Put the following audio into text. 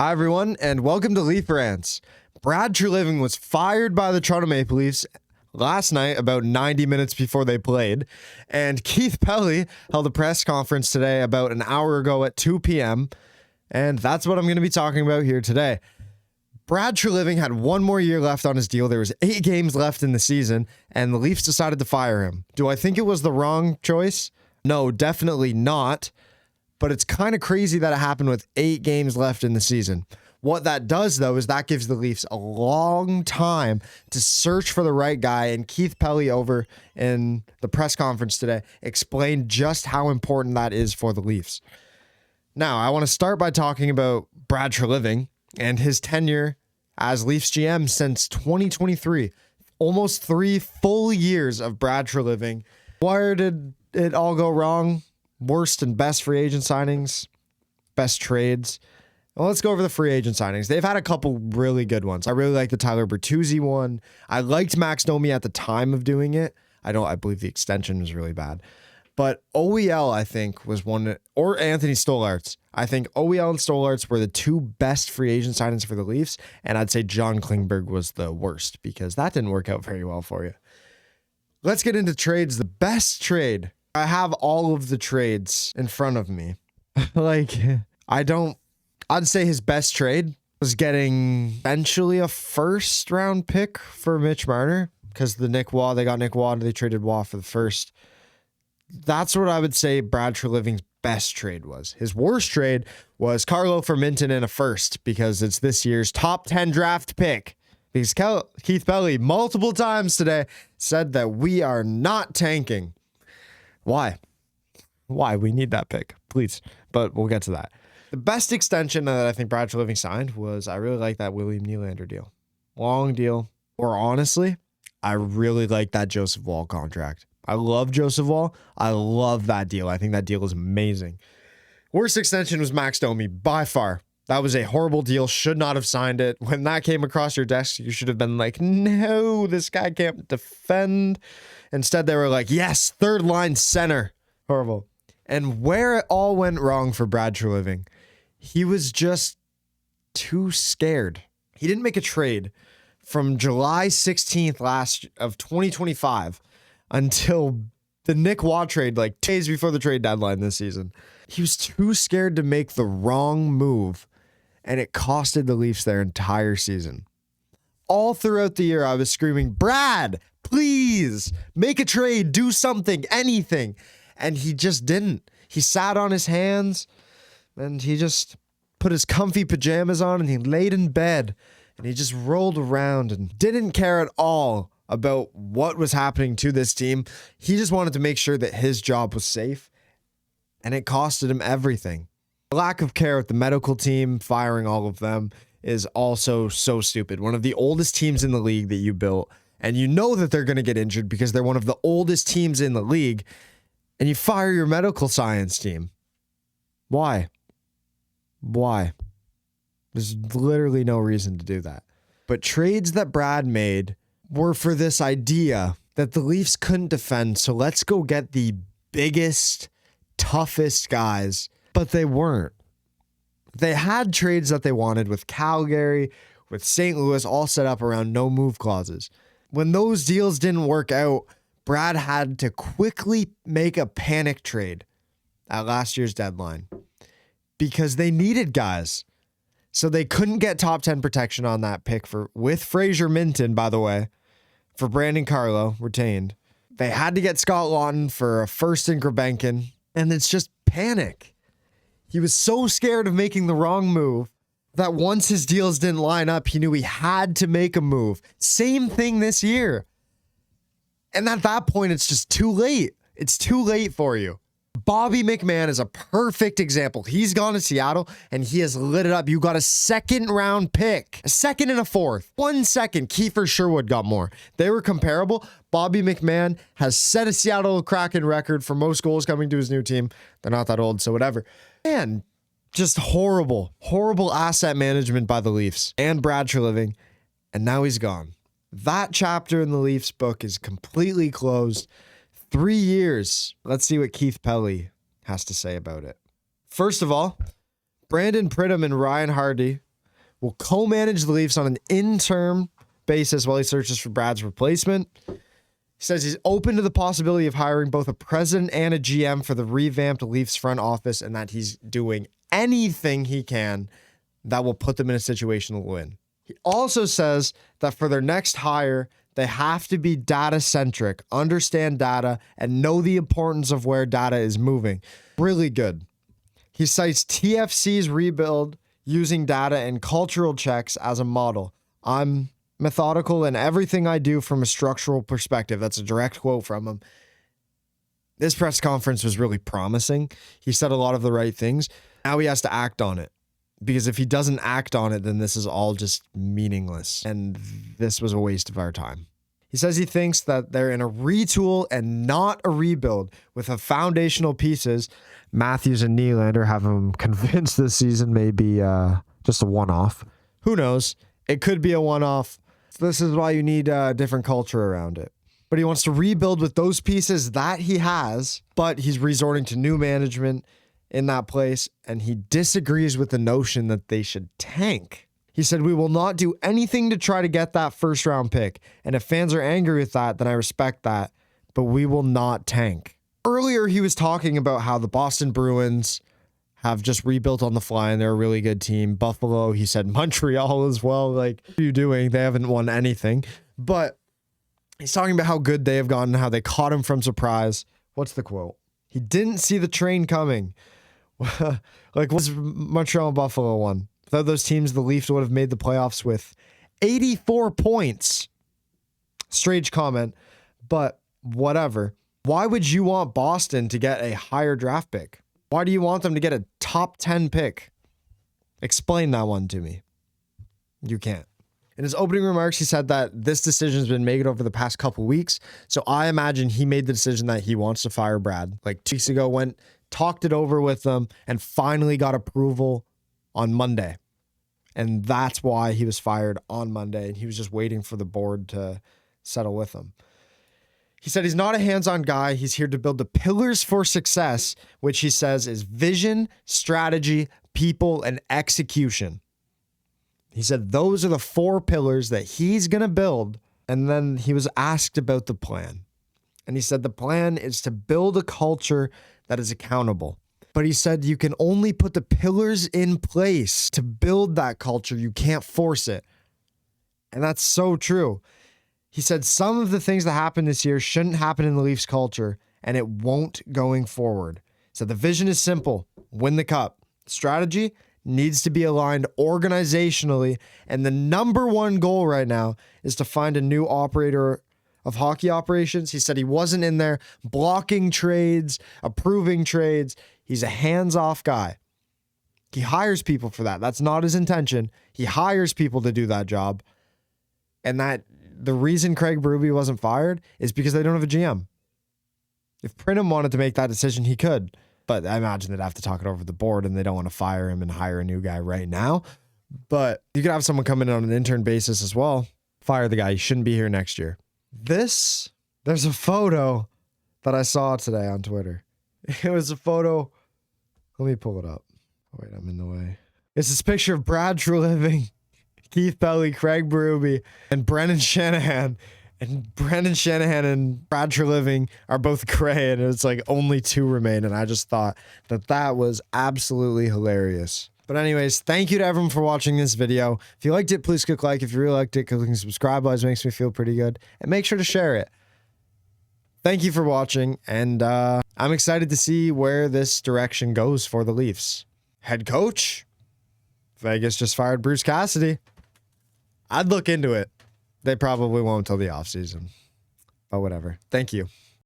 Hi, everyone, and welcome to Leaf Rants. Brad Treliving was fired by the Toronto Maple Leafs last night about 90 minutes before they played, and Keith Pelley held a press conference today about an hour ago at 2 p.m., and that's what I'm going to be talking about here today. Brad Treliving had one more year left on his deal. There was 8 games left in the season, and the Leafs decided to fire him. Do I think it was the wrong choice? No, definitely not. But it's kind of crazy that it happened with 8 games left in the season. What that does, though, is that gives the Leafs a long time to search for the right guy. And Keith Pelley over in the press conference today explained just how important that is for the Leafs. Now, I want to start by talking about Brad Treliving and his tenure as Leafs GM since 2023. Almost 3 full years of Brad Treliving. Where did it all go wrong? Worst and best free agent signings, best trades. Well, let's go over the free agent signings. They've had a couple really good ones. I really like the Tyler Bertuzzi one. I liked Max Domi at the time of doing it. I believe the extension was really bad. But OEL, I think, was one, or Anthony Stolarz. I think OEL and Stolarz were the 2 best free agent signings for the Leafs. And I'd say John Klingberg was the worst because that didn't work out very well for you. Let's get into trades. The best trade. I have all of the trades in front of me. I'd say his best trade was getting eventually a first round pick for Mitch Marner because they got Nick Waugh, they traded Waugh for the first. That's what I would say Brad Treliving's best trade was. His worst trade was Carlo for Minton and a first because it's this year's top 10 draft pick. Because Keith Pelley multiple times today said that we are not tanking. Why? We need that pick, please. But we'll get to that. The best extension that I think Brad Treliving signed was I really like that William Nylander deal. Long deal. Or honestly, I really like that Joseph Woll contract. I love Joseph Woll. I love that deal. I think that deal is amazing. Worst extension was Max Domi by far. That was a horrible deal. Should not have signed it. When that came across your desk, you should have been like, no, this guy can't defend. Instead, they were like, yes, third line center. Horrible. And where it all went wrong for Brad Treliving, he was just too scared. He didn't make a trade from July 16th of 2025 until the Nick Waugh trade, like 2 days before the trade deadline this season. He was too scared to make the wrong move, and it costed the Leafs their entire season. All throughout the year, I was screaming, Brad, please make a trade, do something, anything. And he just didn't. He sat on his hands and he just put his comfy pajamas on and he laid in bed and he just rolled around and didn't care at all about what was happening to this team. He just wanted to make sure that his job was safe, and it costed him everything. The lack of care with the medical team, firing all of them, is also so stupid. One of the oldest teams in the league that you built, and you know that they're going to get injured because they're one of the oldest teams in the league, and you fire your medical science team. Why? There's literally no reason to do that. But trades that Brad made were for this idea that the Leafs couldn't defend, so let's go get the biggest, toughest guys, but they weren't. They had trades that they wanted with Calgary, with St. Louis, all set up around no move clauses. When those deals didn't work out, Brad had to quickly make a panic trade at last year's deadline because they needed guys. So they couldn't get top 10 protection on that pick with Fraser Minton, by the way, for Brandon Carlo, retained. They had to get Scott Laughton for a first in Grebenkin, and it's just panic. He was so scared of making the wrong move that once his deals didn't line up, he knew he had to make a move. Same thing this year. And at that point, it's just too late. It's too late for you. Bobby McMann is a perfect example. He's gone to Seattle and he has lit it up. You got a 2nd round pick, a 2nd and a 4th. 1 second, Kiefer Sherwood got more. They were comparable. Bobby McMann has set a Seattle Kraken record for most goals coming to his new team. They're not that old, so whatever. Man, just horrible asset management by the Leafs and Brad Treliving. And now he's gone. That chapter in the Leafs book is completely closed. 3 years. Let's see what Keith Pelley has to say about it. First of all, Brandon Pridham and Ryan Hardy will co-manage the Leafs on an interim basis while he searches for Brad's replacement. He says he's open to the possibility of hiring both a president and a GM for the revamped Leafs front office, and that he's doing anything he can that will put them in a situation to win. He also says that for their next hire, they have to be data-centric, understand data, and know the importance of where data is moving. Really good. He cites TFC's rebuild using data and cultural checks as a model. I'm methodical in everything I do from a structural perspective. That's a direct quote from him. This press conference was really promising. He said a lot of the right things. Now he has to act on it. Because if he doesn't act on it, then this is all just meaningless. And this was a waste of our time. He says he thinks that they're in a retool and not a rebuild with the foundational pieces. Matthews and Nylander have him convinced this season may be just a one-off. Who knows? It could be a one-off. This is why you need a different culture around it. But he wants to rebuild with those pieces that he has, but he's resorting to new management in that place, and he disagrees with the notion that they should tank. He said, "We will not do anything to try to get that first round pick. And if fans are angry with that, then I respect that, but we will not tank." Earlier, he was talking about how the Boston Bruins have just rebuilt on the fly and they're a really good team. Buffalo, he said Montreal as well. Like, what are you doing? They haven't won anything. But he's talking about how good they have gotten, how they caught him from surprise. What's the quote? He didn't see the train coming. Like, what's Montreal and Buffalo won? Without those teams, the Leafs would have made the playoffs with 84 points. Strange comment, but whatever. Why would you want Boston to get a higher draft pick? Why do you want them to get a top 10 pick? Explain that one to me. You can't. In his opening remarks, he said that this decision has been made over the past couple weeks. So I imagine he made the decision that he wants to fire Brad. Like 2 weeks ago, talked it over with them and finally got approval on Monday. And that's why he was fired on Monday. And he was just waiting for the board to settle with him. He said he's not a hands-on guy. He's here to build the pillars for success, which he says is vision, strategy, people, and execution. He said those are the 4 pillars that he's going to build. And then he was asked about the plan. And he said the plan is to build a culture that is accountable. But he said you can only put the pillars in place to build that culture. You can't force it. And that's so true. He said some of the things that happened this year shouldn't happen in the Leafs culture, and it won't going forward. So the vision is simple: win the cup. Strategy needs to be aligned organizationally, and the number one goal right now is to find a new operator of hockey operations. He said he wasn't in there blocking trades, approving trades. He's a hands-off guy. He hires people for that. That's not his intention. He hires people to do that job. And that the reason Craig Berube wasn't fired is because they don't have a GM. If Pridham wanted to make that decision, he could. But I imagine they'd have to talk it over the board, and they don't want to fire him and hire a new guy right now. But you could have someone come in on an intern basis as well. Fire the guy. He shouldn't be here next year. There's a photo that I saw today on Twitter. It was a photo. Let me pull it up. Oh, wait, I'm in the way. It's this picture of Brad Treliving, Keith Pelley, Craig Berube, and Brendan Shanahan. And Brendan Shanahan and Brad Treliving are both gray, and it's like only 2 remain. And I just thought that was absolutely hilarious. But anyways, thank you to everyone for watching this video. If you liked it, please click like. If you really liked it, click subscribe. Always makes me feel pretty good. And make sure to share it. Thank you for watching, and I'm excited to see where this direction goes for the Leafs. Head coach? Vegas just fired Bruce Cassidy. I'd look into it. They probably won't until the offseason. But whatever. Thank you.